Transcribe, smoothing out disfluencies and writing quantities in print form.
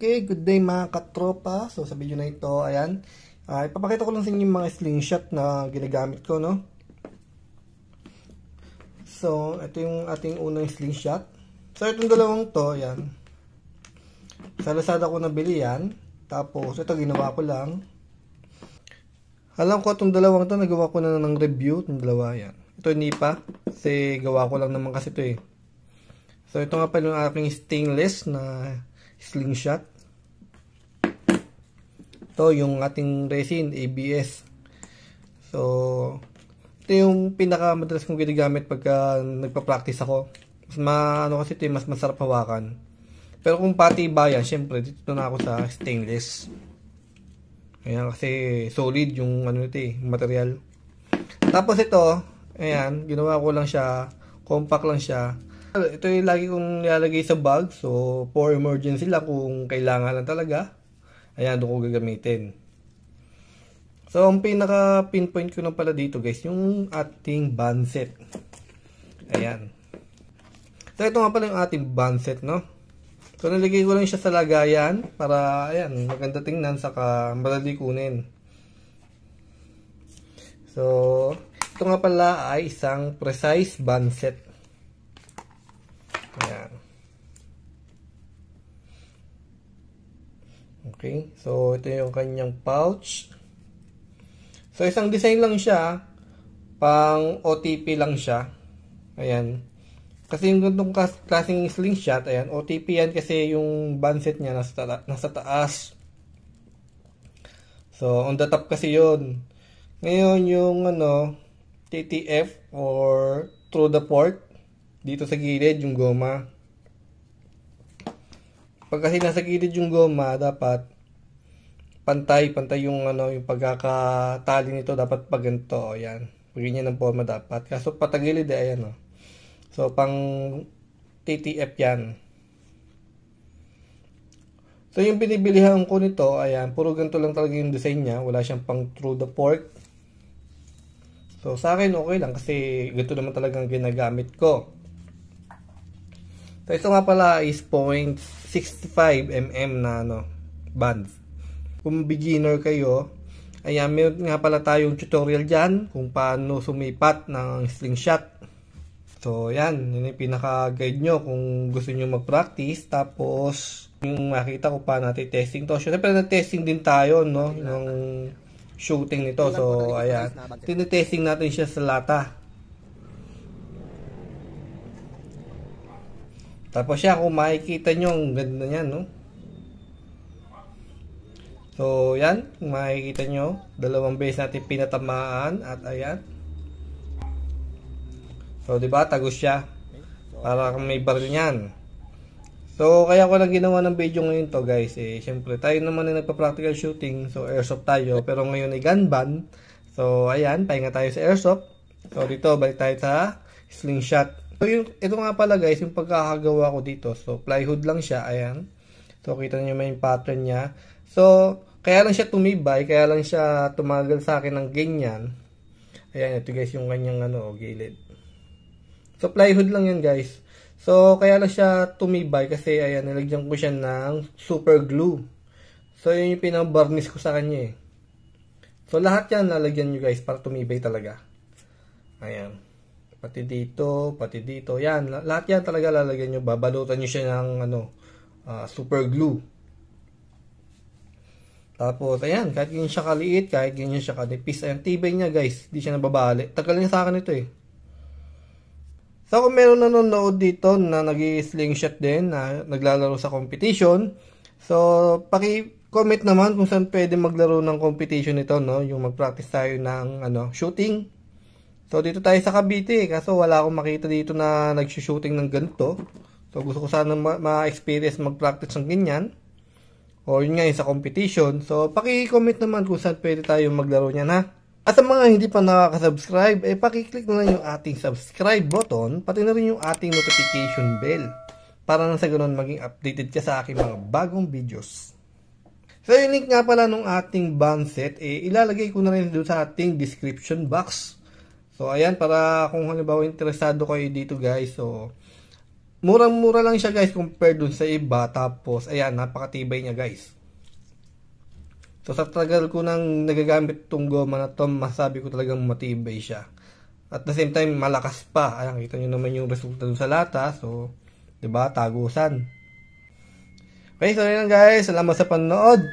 Okay, good day mga katropa. So sa video na ito, ayan, ipapakita ko lang sa inyo yung mga slingshot na ginagamit ko, no? So, ito yung ating unang slingshot. So, itong dalawang to, ayan. Sa Lazada ko nabili yan. Tapos, ito ginawa ko lang. Alam ko itong dalawang to, nagawa ko na ng review. Itong dalawa, yan. Ito hindi pa. Kasi gawa ko lang naman kasi ito eh. So, ito nga pala yung aking stainless na slingshot. Ito yung ating resin, ABS. So, ito yung pinakamadalas kong ginagamit pagka nagpa-practice ako. Mas kasi ito yung mas masarap hawakan. Pero kung patibayan, syempre dito na ako sa stainless. Ayan, kasi solid yung ano ito eh, material. Tapos ito, ayan, ginawa ko lang siya, compact lang siya. Ito yung lagi kong nilalagay sa bag. So, for emergency lang kung kailangan lang talaga. Ayan, doon ko gagamitin. So, ang pinaka-pinpoint ko na pala dito guys, yung ating band set. Ayan. So, ito nga pala yung ating band set, no? So, nalagay ko lang siya sa lagayan para, ayan, maganda tingnan, saka madali kunin. So, ito nga pala ay isang precise band set. Ayan. Okay, so ito yung kanyang pouch. So isang design lang siya, pang OTP lang siya. Ayan. Kasi yung ganitong klaseng slingshot, ayan, OTP yan kasi yung band set niya nasa taas. So on the top kasi yun. Ngayon yung ano, TTF or through the port, dito sa gilid yung goma. Pag kasi nasa gilid yung goma, dapat pantay yung ano, yung pagkakatali nito dapat pag ganito, ayan. Pag ganyan ang forma dapat. Kaso patagilid ayan oh. So pang TTF yan. So yung binibilihan ko nito, ayan, puro ganito lang talaga yung design niya, wala siyang pang through the port. So sa akin okay lang kasi ganito naman talagang ginagamit ko. So ito nga pala is 0.65 mm na ano, band. Kung beginner kayo, ayan, meron nga pala tayong tutorial dyan kung paano sumipat ng slingshot. So yan, yun yung pinaka-guide nyo kung gusto nyo mag-practice. Tapos yung makita ko pa natin testing to. Siyempre nag-testing din tayo, no, ng shooting nito. So ayan, tinetesting natin siya sa lata. Tapos siya, kung makikita nyo, ang ganda niyan, no? So, yan. Kung makikita nyo, dalawang beses natin pinatamaan. At ayan. So, diba? Tagos siya. Para kung may baril niyan. So, kaya ko lang ginawa ng video ngayon to, guys. Eh, syempre, tayo naman ay nagpa-practical shooting. So, airsoft tayo. Pero ngayon ay gun ban. So, ayan. Pahinga tayo sa airsoft. So, dito, balik tayo sa slingshot. So, ito nga pala guys, yung pagkakagawa ko dito. So, plywood lang siya. Ayan. So, kita nyo may pattern niya. So, kaya lang siya tumibay. Kaya lang siya tumagal sa akin ng ganyan. Ayan, ito guys yung kanyang ano, gilid. So, plywood lang yan guys. So, kaya lang siya tumibay kasi ayan, nilagyan ko siya ng super glue. So, yun yung pinabarnish ko sa kanya eh. So, lahat yan lalagyan nyo guys para tumibay talaga. Ayan. Pati dito, pati dito. Yan, lahat yan talaga lalagyan nyo. Babalutan nyo siya ng ano, super glue. Tapos, ayan, kahit ganyan siya kaliit, kahit ganyan siya kanipis. Ayan, tibay niya guys. Hindi siya nababali. Tagal niya sa akin ito eh. So, kung meron nanonood dito na nag-slingshot din, na naglalaro sa competition, so, paki-comment naman kung saan pwede maglaro ng competition ito, no? Yung mag-practice tayo ng ano, shooting. So, dito tayo sa Cavite, kaso wala akong makita dito na nag-shooting ng ganito. So, gusto ko sana ma-experience mag-practice ng ganyan. O, yun nga sa competition. So, paki-comment naman kung saan pwede tayo maglaro niyan, ha? At sa mga hindi pa nakaka-subscribe, paki-click na lang yung ating subscribe button, pati na rin yung ating notification bell. Para na sa ganun maging updated ka sa aking mga bagong videos. So, yung link nga pala nung ating band set, ilalagay ko na rin doon sa ating description box. So, ayan, para kung halimbawa interesado kayo dito guys, so, murang-mura lang siya guys compared dun sa iba. Tapos, ayan, napakatibay niya guys. So, sa tagal ko nang nagagamit itong goma na to, masabi ko talagang matibay siya. At the same time, malakas pa. Ayan, kita nyo naman yung resulta dun sa lata. So, diba, tagusan. Okay, so yun guys. Salamat sa panood.